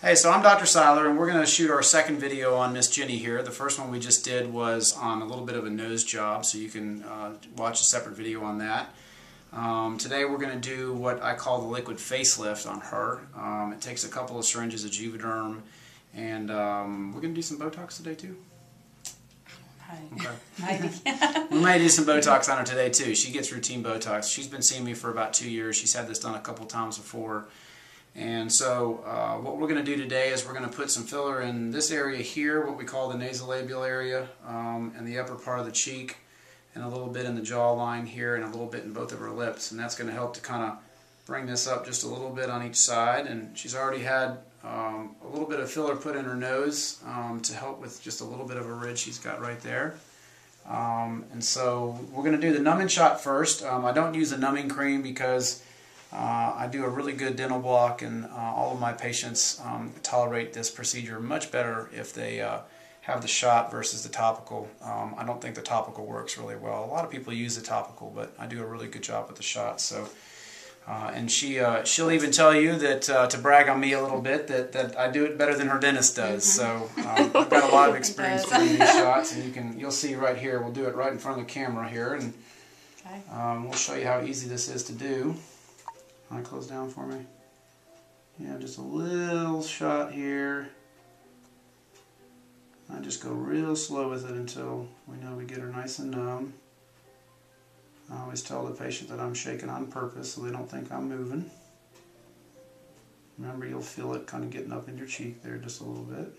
Hey, so I'm Dr. Seiler, and we're going to shoot our second video on Miss Jenny here. The first one we just did was on a little bit of a nose job, so you can watch a separate video on that. Today we're going to do what I call the liquid facelift on her. It takes a couple of syringes of Juvederm, and we're going to do some Botox today too. Okay. We may do some Botox on her today too. She gets routine Botox. She's been seeing me for about 2 years. She's had this done a couple times before. And so what we're going to do today is we're going to put some filler in this area here, what we call the nasolabial area, and the upper part of the cheek, and a little bit in the jawline here, and a little bit in both of her lips. And that's going to help to kind of bring this up just a little bit on each side. And she's already had a little bit of filler put in her nose to help with just a little bit of a ridge she's got right there. And so we're going to do the numbing shot first. I don't use a numbing cream because I do a really good dental block, and all of my patients tolerate this procedure much better if they have the shot versus the topical. I don't think the topical works really well. A lot of people use the topical, but I do a really good job with the shot. So, and she'll even tell you that to brag on me a little bit that I do it better than her dentist does. So I've got a lot of experience doing these shots, and you'll see right here. We'll do it right in front of the camera here, and we'll show you how easy this is to do. Want to close down for me? Yeah, just a little shot here. I just go real slow with it until we know we get her nice and numb. I always tell the patient that I'm shaking on purpose so they don't think I'm moving. Remember, you'll feel it kind of getting up in your cheek there just a little bit.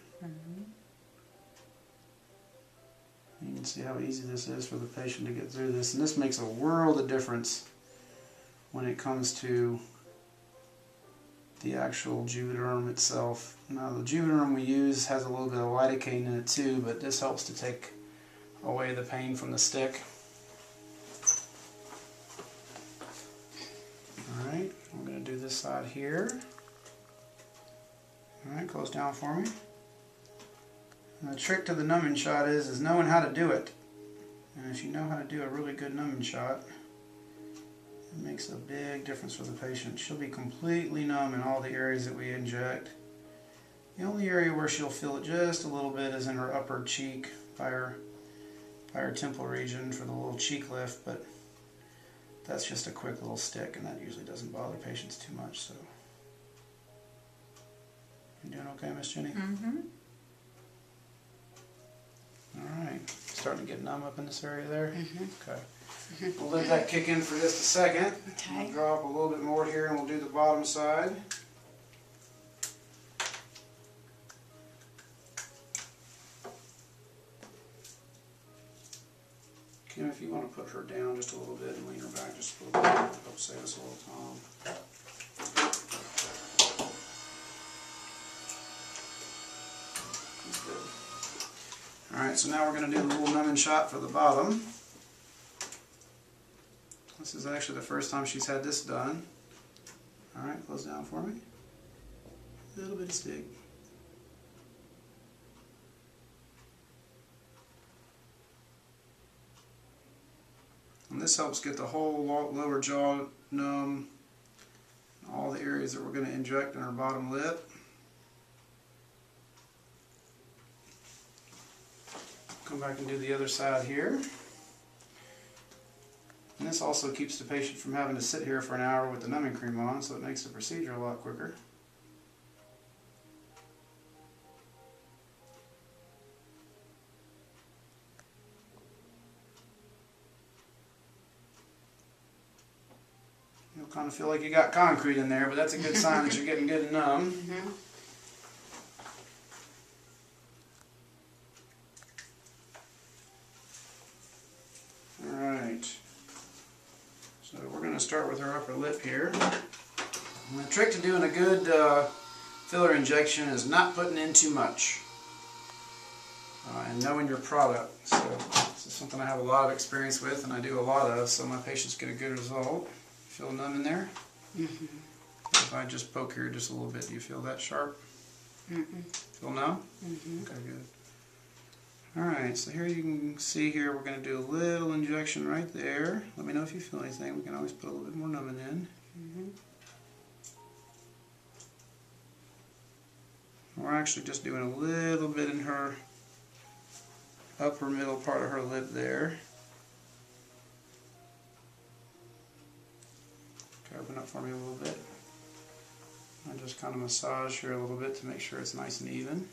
You can see how easy this is for the patient to get through this, and this makes a world of difference when it comes to the actual Juvederm itself. Now, the Juvederm we use has a little bit of lidocaine in it too, but this helps to take away the pain from the stick. Alright, I'm going to do this side here. Alright, close down for me. And the trick to the numbing shot is knowing how to do it. And if you know how to do a really good numbing shot, it makes a big difference for the patient. She'll be completely numb in all the areas that we inject. The only area where she'll feel it just a little bit is in her upper cheek by her temple region for the little cheek lift, but that's just a quick little stick, and that usually doesn't bother patients too much. So, you doing okay, Miss Jenny? All right, starting to get numb up in this area there. Okay. We'll let that kick in for just a second. Okay. We'll drop a little bit more here, and we'll do the bottom side. Kim, if you want to put her down just a little bit and lean her back just a little bit, help save us a little time. That's good. Alright, so now we're going to do the little numbing shot for the bottom. This is actually the first time she's had this done. Alright, close down for me. A little bit of stick. And this helps get the whole lower jaw numb, all the areas that we're going to inject in our bottom lip. Come back and do the other side here. And this also keeps the patient from having to sit here for an hour with the numbing cream on, so it makes the procedure a lot quicker. You'll kind of feel like you got concrete in there, but that's a good sign that you're getting good and numb. Alright. So we're going to start with her upper lip here. And the trick to doing a good filler injection is not putting in too much. And knowing your product. So this is something I have a lot of experience with and I do a lot of, so my patients get a good result. Feel numb in there? If I just poke here just a little bit, do you feel that sharp? Feel numb? Okay, good. Alright, so here you can see here we're going to do a little injection right there. Let me know if you feel anything. We can always put a little bit more numbing in. We're actually just doing a little bit in her upper middle part of her lip there. Okay, open up for me a little bit. And just kind of massage here a little bit to make sure it's nice and even.